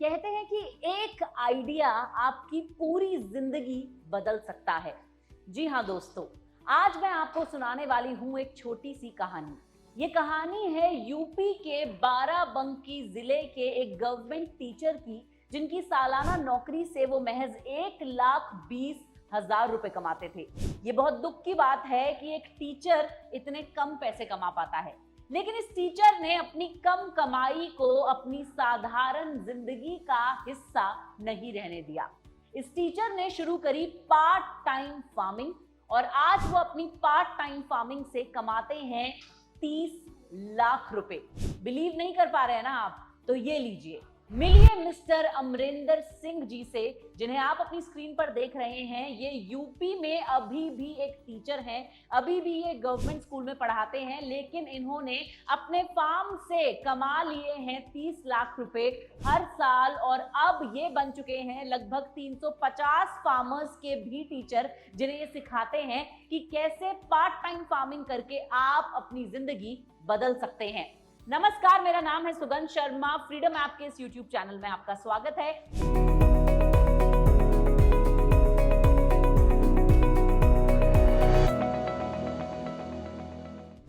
कहते हैं कि एक आइडिया आपकी पूरी जिंदगी बदल सकता है। जी हाँ दोस्तों, आज मैं आपको सुनाने वाली हूँ एक छोटी सी कहानी। ये कहानी है यूपी के बाराबंकी जिले के एक गवर्नमेंट टीचर की, जिनकी सालाना नौकरी से वो महज 1,20,000 रुपए कमाते थे। ये बहुत दुख की बात है कि एक टीचर इतने कम पैसे कमा पाता है, लेकिन इस टीचर ने अपनी कम कमाई को अपनी साधारण जिंदगी का हिस्सा नहीं रहने दिया। इस टीचर ने शुरू करी पार्ट टाइम फार्मिंग और आज वो अपनी पार्ट टाइम फार्मिंग से कमाते हैं 30 लाख रुपए। बिलीव नहीं कर पा रहे हैं ना आप? तो ये लीजिए, मिलिए मिस्टर अमरिंदर सिंह जी से, जिन्हें आप अपनी स्क्रीन पर देख रहे हैं। ये यूपी में अभी भी एक टीचर हैं, अभी भी ये गवर्नमेंट स्कूल में पढ़ाते हैं, लेकिन इन्होंने अपने फार्म से कमा लिए हैं 30 लाख रुपए हर साल और अब ये बन चुके हैं लगभग 350 फार्मर्स के भी टीचर, जिन्हें ये सिखाते हैं कि कैसे पार्ट टाइम फार्मिंग करके आप अपनी जिंदगी बदल सकते हैं। नमस्कार, मेरा नाम है सुगंध शर्मा। फ्रीडम ऐप के इस YouTube चैनल में आपका स्वागत है।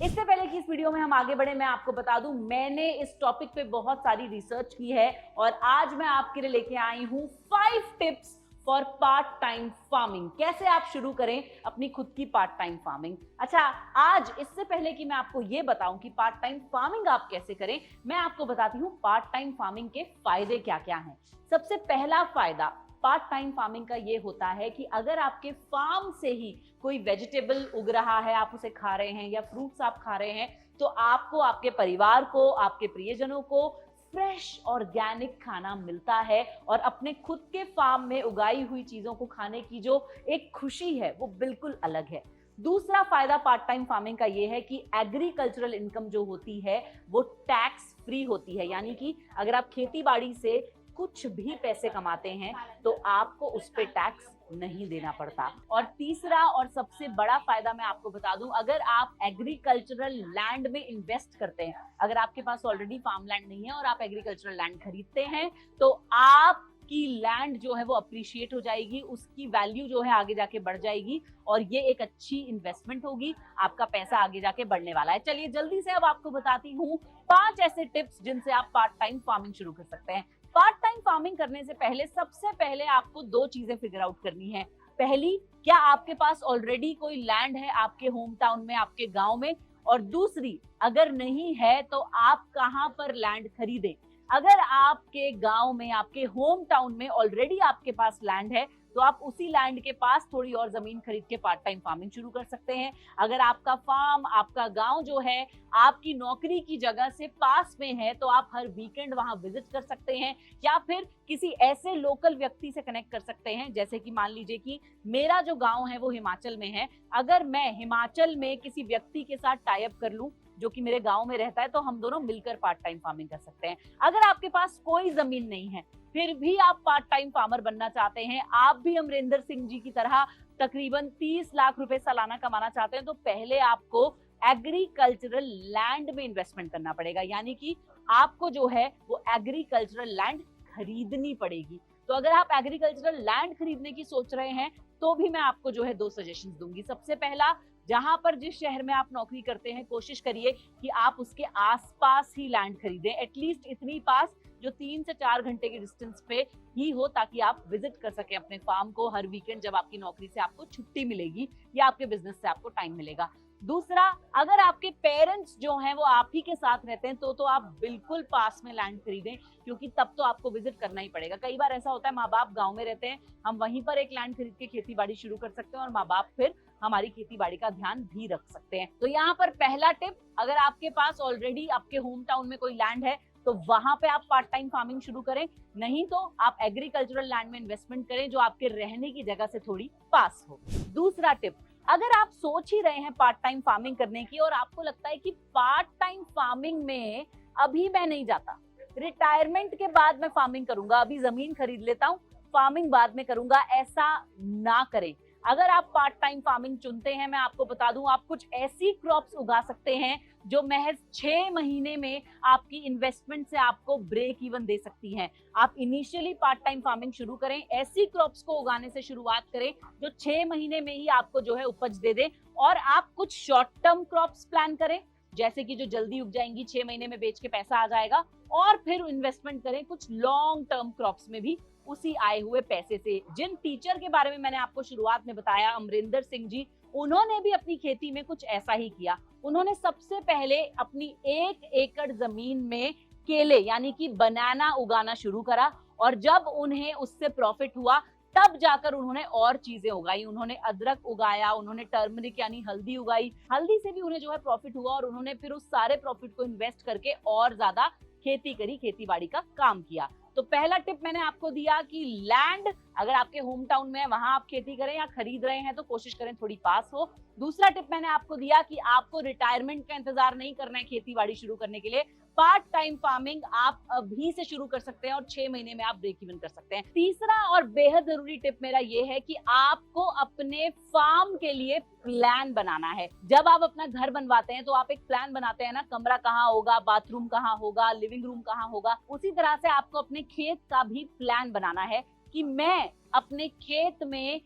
इससे पहले कि इस वीडियो में हम आगे बढ़े, मैं आपको बता दूं, मैंने इस टॉपिक पे बहुत सारी रिसर्च की है और आज मैं आपके लिए लेके आई हूं 5 tips for part time farming. कैसे आप शुरू करें अपनी खुद की पार्ट टाइम फार्मिंग। अच्छा, आज इससे पहले कि मैं आपको ये बताऊं कि पार्ट टाइम फार्मिंग आप कैसे करें, मैं आपको बताती हूं पार्ट टाइम फार्मिंग के फायदे क्या क्या हैं। सबसे पहला फायदा पार्ट टाइम फार्मिंग का ये होता है कि अगर आपके फार्म से ही कोई वेजिटेबल उग रहा है, आप उसे खा रहे हैं, या फ्रूट्स आप खा रहे हैं, तो आपको, आपके परिवार को, आपके प्रियजनों को फ्रेश ऑर्गेनिक खाना मिलता है और अपने खुद के फार्म में उगाई हुई चीजों को खाने की जो एक खुशी है वो बिल्कुल अलग है। दूसरा फायदा पार्ट टाइम फार्मिंग का ये है कि एग्रीकल्चरल इनकम जो होती है वो टैक्स फ्री होती है, यानी कि अगर आप खेती बाड़ी से कुछ भी पैसे कमाते हैं तो आपको उस पे टैक्स नहीं देना पड़ता। और तीसरा और सबसे बड़ा फायदा मैं आपको बता दूं, अगर आप एग्रीकल्चरल लैंड में इन्वेस्ट करते हैं, अगर आपके पास ऑलरेडी फार्म लैंड नहीं है और आप एग्रीकल्चरल लैंड खरीदते हैं, तो आपकी लैंड जो है वो अप्रिशिएट हो जाएगी, उसकी वैल्यू जो है आगे जाके बढ़ जाएगी और ये एक अच्छी इन्वेस्टमेंट होगी, आपका पैसा आगे जाके बढ़ने वाला है। चलिए जल्दी से अब आपको बताती हूँ 5 ऐसे टिप्स जिनसे आप पार्ट टाइम फार्मिंग शुरू कर सकते हैं। पार्ट टाइम फार्मिंग करने से पहले सबसे पहले आपको 2 चीजें फिगर आउट करनी है। पहली, क्या आपके पास ऑलरेडी कोई लैंड है आपके होम टाउन में, आपके गांव में? और दूसरी, अगर नहीं है तो आप कहां पर लैंड खरीदें। अगर आपके गांव में, आपके होम टाउन में ऑलरेडी आपके पास लैंड है तो आप उसी लैंड के पास थोड़ी और जमीन खरीद के पार्ट टाइम फार्मिंग शुरू कर सकते हैं। अगर आपका फार्म, आपका गांव जो है आपकी नौकरी की जगह से पास में है तो आप हर वीकेंड वहां विजिट कर सकते हैं, या फिर किसी ऐसे लोकल व्यक्ति से कनेक्ट कर सकते हैं। जैसे कि मान लीजिए कि मेरा जो गांव है वो हिमाचल में है, अगर मैं हिमाचल में किसी व्यक्ति के साथ टाई अप कर लूं जो कि मेरे गांव में रहता है, तो हम दोनों मिलकर पार्ट टाइम फार्मिंग कर सकते हैं। अगर आपके पास कोई जमीन नहीं है फिर भी आप पार्ट टाइम फार्मर बनना चाहते हैं, आप भी अमरिंदर सिंह जी की तरह तकरीबन 30 लाख रुपए सालाना कमाना चाहते हैं, तो पहले आपको एग्रीकल्चरल लैंड में इन्वेस्टमेंट करना पड़ेगा, यानी कि आपको जो है वो एग्रीकल्चरल लैंड खरीदनी पड़ेगी। तो अगर आप एग्रीकल्चरल लैंड खरीदने की सोच रहे हैं तो भी मैं आपको जो है 2 सजेशंस दूंगी। सबसे पहला, जहां पर जिस शहर में आप नौकरी करते हैं कोशिश करिए कि आप उसके आसपास ही लैंड खरीदें, एटलीस्ट इतनी पास जो 3 से 4 घंटे के डिस्टेंस पे ही हो, ताकि आप विजिट कर सकें अपने फार्म को हर वीकेंड जब आपकी नौकरी से आपको छुट्टी मिलेगी या आपके बिजनेस से आपको टाइम मिलेगा। दूसरा, अगर आपके पेरेंट्स जो हैं वो आप ही के साथ रहते हैं तो आप बिल्कुल पास में लैंड खरीदें, क्योंकि तब तो आपको विजिट करना ही पड़ेगा। कई बार ऐसा होता है माँ बाप गांव में रहते हैं, हम वहीं पर एक लैंड खरीद के खेती बाड़ी शुरू कर सकते हैं और माँ बाप फिर हमारी खेती बाड़ी का ध्यान भी रख सकते हैं। तो यहाँ पर पहला टिप, अगर आपके पास ऑलरेडी आपके होम टाउन में कोई लैंड है तो वहां पे आप पार्ट टाइम फार्मिंग शुरू करें, नहीं तो आप एग्रीकल्चरल लैंड में इन्वेस्टमेंट करें जो आपके रहने की जगह से थोड़ी पास हो। दूसरा टिप, अगर आप सोच ही रहे हैं पार्ट टाइम फार्मिंग करने की और आपको लगता है कि पार्ट टाइम फार्मिंग में अभी मैं नहीं जाता, रिटायरमेंट के बाद मैं फार्मिंग करूंगा, अभी जमीन खरीद लेता हूं, फार्मिंग बाद में करूंगा, ऐसा ना करें। अगर आप पार्ट टाइम फार्मिंग चुनते हैं, मैं आपको बता दूं, आप कुछ ऐसी क्रॉप्स उगा सकते हैं जो महज 6 महीने में आपकी इन्वेस्टमेंट से आपको ब्रेक इवन दे सकती हैं। आप इनिशियली पार्ट टाइम फार्मिंग शुरू करें, ऐसी क्रॉप्स को उगाने से शुरुआत करें जो 6 महीने में ही आपको जो है उपज दे दे। और आप कुछ शॉर्ट टर्म क्रॉप्स प्लान करें, जैसे कि जो जल्दी उग जाएंगी, 6 महीने में बेच के पैसा आ जाएगा, और फिर इन्वेस्टमेंट करें कुछ लॉन्ग टर्म क्रॉप्स में भी उसी आए हुए पैसे से। जिन टीचर के बारे में मैंने आपको शुरुआत में बताया, अमरिंदर सिंह जी, उन्होंने भी अपनी खेती में कुछ ऐसा ही किया। उन्होंने सबसे पहले अपनी 1 एकड़ जमीन में केले यानी कि बनाना उगाना शुरू करा, और जब उन्हें उससे प्रॉफिट हुआ तब जाकर उन्होंने और चीजें उगाई। उन्होंने अदरक उगाया, उन्होंने टर्मरिक यानी हल्दी उगाई। हल्दी से भी उन्हें जो है प्रॉफिट हुआ, और उन्होंने फिर उस सारे प्रॉफिट को इन्वेस्ट करके और ज्यादा खेती करी, खेती बाड़ी का काम किया। तो पहला टिप मैंने आपको दिया कि लैंड अगर आपके होम टाउन में है वहां आप खेती करें, या खरीद रहे हैं तो कोशिश करें थोड़ी पास हो। दूसरा टिप मैंने आपको दिया कि आपको रिटायरमेंट का इंतजार नहीं करना है खेती बाड़ी शुरू करने के लिए। पार्ट टाइम फार्मिंग आप अभी से शुरू कर सकते हैं और 6 महीने में आप ब्रेक इवन कर सकते हैं। तीसरा और बेहद जरूरी टिप मेरा ये है कि आपको अपने फार्म के लिए प्लान बनाना है। जब आप अपना घर बनवाते हैं तो आप एक प्लान बनाते हैं ना, कमरा कहाँ होगा, बाथरूम कहाँ होगा, लिविंग रूम कहाँ होगा। उसी तरह से आपको अपने खेत का भी प्लान बनाना है कि मैं अपने खेत में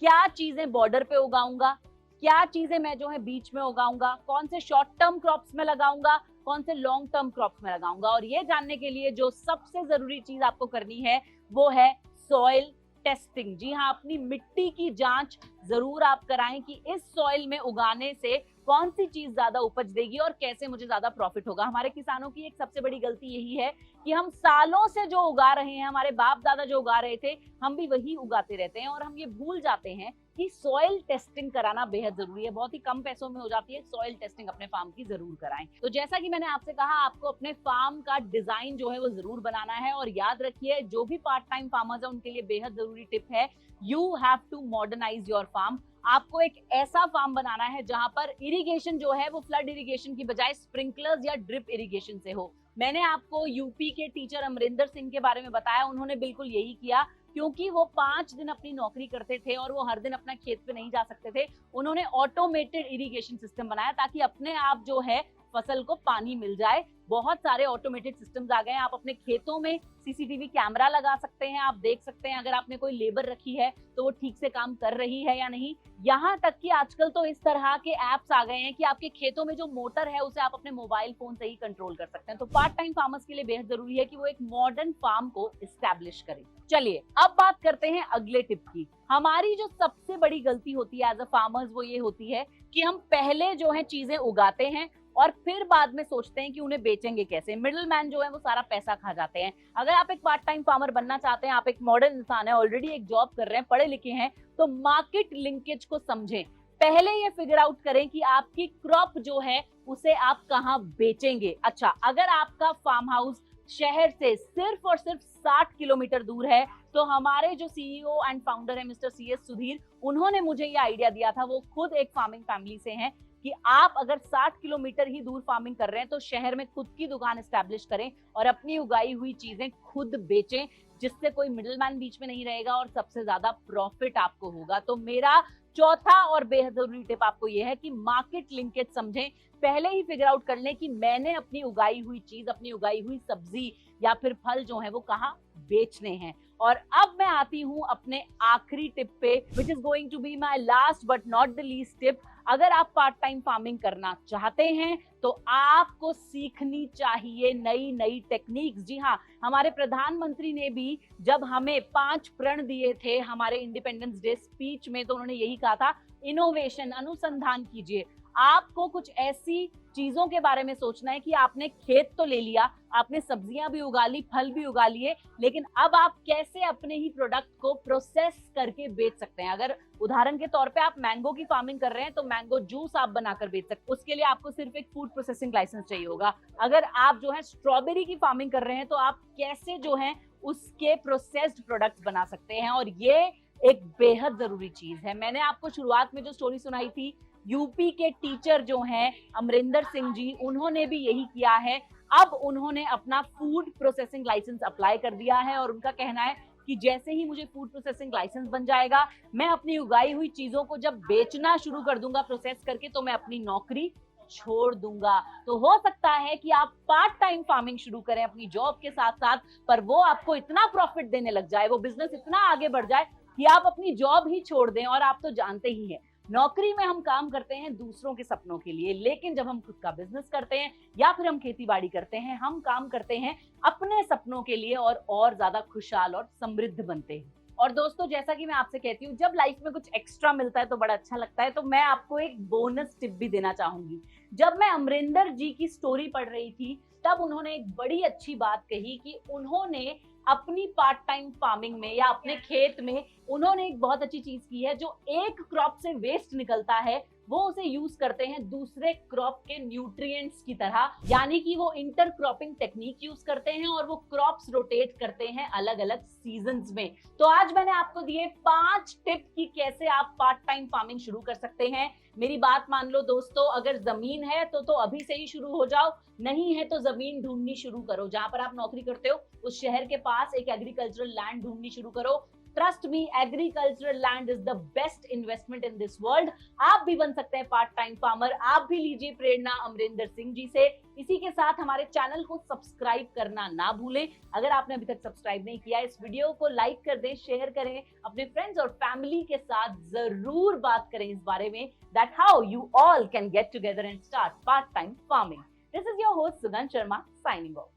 क्या चीजें बॉर्डर पे उगाऊंगा, क्या चीजें मैं जो है बीच में उगाऊंगा, कौन से शॉर्ट टर्म क्रॉप्स में लगाऊंगा, कौन से लॉन्ग टर्म क्रॉप्स में लगाऊंगा। और ये जानने के लिए जो सबसे जरूरी चीज आपको करनी है वो है सॉइल टेस्टिंग। जी हाँ, अपनी मिट्टी की जांच जरूर आप कराएं कि इस सॉइल में उगाने से कौन सी चीज ज्यादा उपज देगी और कैसे मुझे ज्यादा प्रॉफिट होगा। हमारे किसानों की एक सबसे बड़ी गलती यही है कि हम सालों से जो उगा रहे हैं, हमारे बाप दादा जो उगा रहे थे, हम भी वही उगाते रहते हैं, और हम ये भूल जाते हैं कि सॉइल टेस्टिंग कराना बेहद जरूरी है। बहुत ही कम पैसों में हो जाती है, सॉइल टेस्टिंग अपने फार्म की जरूर कराएं। तो जैसा कि मैंने आपसे कहा, आपको अपने फार्म का डिजाइन जो है वो जरूर बनाना है। और याद रखिए, जो भी पार्ट टाइम फार्मर्स है उनके लिए बेहद जरूरी टिप है, you have to modernise your farm. आपको एक ऐसा फार्म बनाना है जहां पर इरिगेशन जो है वो फ्लड इरिगेशन की बजाय स्प्रिंकलर्स या ड्रिप इरिगेशन से हो। मैंने आपको यूपी के टीचर अमरिंदर सिंह के बारे में बताया, उन्होंने बिल्कुल यही किया। क्योंकि वो 5 दिन अपनी नौकरी करते थे और वो हर दिन अपना खेत पे नहीं जा सकते थे, उन्होंने ऑटोमेटेड इरिगेशन सिस्टम बनाया ताकि अपने आप जो है फसल को पानी मिल जाए। बहुत सारे ऑटोमेटेड सिस्टम्स आ गए हैं। आप अपने खेतों में सीसीटीवी कैमरा लगा सकते हैं, आप देख सकते हैं अगर आपने कोई लेबर रखी है तो वो ठीक से काम कर रही है या नहीं। यहाँ तक कि आजकल तो इस तरह के एप्स आ गए हैं कि आपके खेतों में जो मोटर है उसे आप अपने मोबाइल फोन से ही कंट्रोल कर सकते हैं। तो पार्ट टाइम फार्मर्स के लिए बेहद जरूरी है कि वो एक मॉडर्न फार्म को एस्टैब्लिश करें। चलिए अब बात करते हैं अगले टिप की। हमारी जो सबसे बड़ी गलती होती है एज अ फार्मर्स वो ये होती है कि हम पहले जो है चीजें उगाते हैं और फिर बाद में सोचते हैं कि उन्हें बेचेंगे कैसे। मिडिल मैन जो है वो सारा पैसा खा जाते हैं। अगर आप एक पार्ट टाइम फार्मर बनना चाहते हैं, आप एक मॉडर्न इंसान है, ऑलरेडी एक जॉब कर रहे हैं, पढ़े लिखे हैं, तो मार्केट लिंकेज को समझें। पहले ये फिगर आउट करें कि आपकी क्रॉप जो है उसे आप कहाँ बेचेंगे। अच्छा, अगर आपका फार्म हाउस शहर से सिर्फ और सिर्फ 60 किलोमीटर दूर है, तो हमारे जो सीईओ एंड फाउंडर है मिस्टर CS सुधीर, उन्होंने मुझे ये आइडिया दिया था। वो खुद एक फार्मिंग फैमिली से हैं कि आप अगर 60 किलोमीटर ही दूर फार्मिंग कर रहे हैं तो शहर में खुद की दुकान एस्टैब्लिश करें और अपनी उगाई हुई चीजें खुद बेचें, जिससे कोई मिडिलमैन बीच में नहीं रहेगा और सबसे ज्यादा प्रॉफिट आपको होगा। तो मेरा चौथा और बेहद जरूरी टिप आपको यह है कि मार्केट लिंकेज समझें। पहले ही फिगर आउट कर लें कि मैंने अपनी उगाई हुई चीज, अपनी उगाई हुई सब्जी या फिर फल जो है वो कहाँ बेचने हैं। और अब मैं आती हूं अपने आखिरी टिप पे, which is going to be my last but not the least tip. अगर आप पार्ट टाइम फार्मिंग करना चाहते हैं तो आपको सीखनी चाहिए नई नई टेक्निक्स। जी हाँ, हमारे प्रधानमंत्री ने भी जब हमें 5 प्रण दिए थे हमारे इंडिपेंडेंस डे स्पीच में, तो उन्होंने यही कहा था, इनोवेशन, अनुसंधान कीजिए। आपको कुछ ऐसी चीजों के बारे में सोचना है कि आपने खेत तो ले लिया, आपने सब्जियां भी उगा ली, फल भी उगा लिए, लेकिन अब आप कैसे अपने ही प्रोडक्ट को प्रोसेस करके बेच सकते हैं। अगर उदाहरण के तौर पे आप मैंगो की फार्मिंग कर रहे हैं तो मैंगो जूस आप बनाकर बेच सकते हैं। उसके लिए आपको सिर्फ एक फूड प्रोसेसिंग लाइसेंस चाहिए होगा। अगर आप जो है स्ट्रॉबेरी की फार्मिंग कर रहे हैं तो आप कैसे जो है उसके प्रोसेस्ड प्रोडक्ट्स बना सकते हैं। और ये एक बेहद जरूरी चीज है। मैंने आपको शुरुआत में जो स्टोरी सुनाई थी, यूपी के टीचर जो हैं अमरिंदर सिंह जी, उन्होंने भी यही किया है। अब उन्होंने अपना फूड प्रोसेसिंग लाइसेंस अप्लाई कर दिया है और उनका कहना है कि जैसे ही मुझे फूड प्रोसेसिंग लाइसेंस बन जाएगा, मैं अपनी उगाई हुई चीजों को जब बेचना शुरू कर दूंगा प्रोसेस करके, तो मैं अपनी नौकरी छोड़ दूंगा। तो हो सकता है कि आप पार्ट टाइम फार्मिंग शुरू करें अपनी जॉब के साथ साथ, पर वो आपको इतना प्रॉफिट देने लग जाए, वो बिजनेस इतना आगे बढ़ जाए कि आप अपनी जॉब ही छोड़ दें। और आप तो जानते ही हैं, नौकरी में हम काम करते हैं दूसरों के सपनों के लिए, लेकिन जब हम खुद का बिजनेस करते हैं या फिर हम खेती बाड़ी करते हैं, हम काम करते हैं अपने सपनों के लिए और ज्यादा खुशहाल और समृद्ध बनते हैं। और दोस्तों, जैसा कि मैं आपसे कहती हूँ, जब लाइफ में कुछ एक्स्ट्रा मिलता है तो बड़ा अच्छा लगता है। तो मैं आपको एक बोनस टिप भी देना चाहूंगी। जब मैं अमरिंदर जी की स्टोरी पढ़ रही थी, तब उन्होंने एक बड़ी अच्छी बात कही कि उन्होंने अपनी पार्ट टाइम फार्मिंग में या अपने खेत में उन्होंने एक बहुत अच्छी चीज की है। जो एक क्रॉप से वेस्ट निकलता है, वो उसे यूज करते हैं दूसरे क्रॉप के न्यूट्रिएंट्स की तरह, यानी कि वो इंटर क्रॉपिंग टेक्निक यूज करते हैं और वो क्रॉप्स रोटेट करते हैं अलग अलग सीजन्स में। तो आज मैंने आपको दिए 5 टिप कि कैसे आप पार्ट टाइम फार्मिंग शुरू कर सकते हैं। मेरी बात मान लो दोस्तों, अगर जमीन है तो अभी से ही शुरू हो जाओ, नहीं है तो जमीन ढूंढनी शुरू करो। जहां पर आप नौकरी करते हो उस शहर के पास एक एग्रीकल्चरल लैंड ढूंढनी शुरू करो। Trust me, agricultural land is the best investment in this world. आप भी बन सकते हैं पार्ट टाइम फार्मर। आप भी लीजिए प्रेरणा अमरिंदर सिंह जी से। इसी के साथ हमारे चैनल को सब्सक्राइब करना ना भूलें। अगर आपने अभी तक सब्सक्राइब नहीं किया, इस वीडियो को लाइक कर दें, शेयर करें, अपने फ्रेंड्स और फैमिली के साथ जरूर बात करें इस बारे में, that how you all can get together and start part time farming. This is your host सुगंध शर्मा, साइनिंग ऑफ।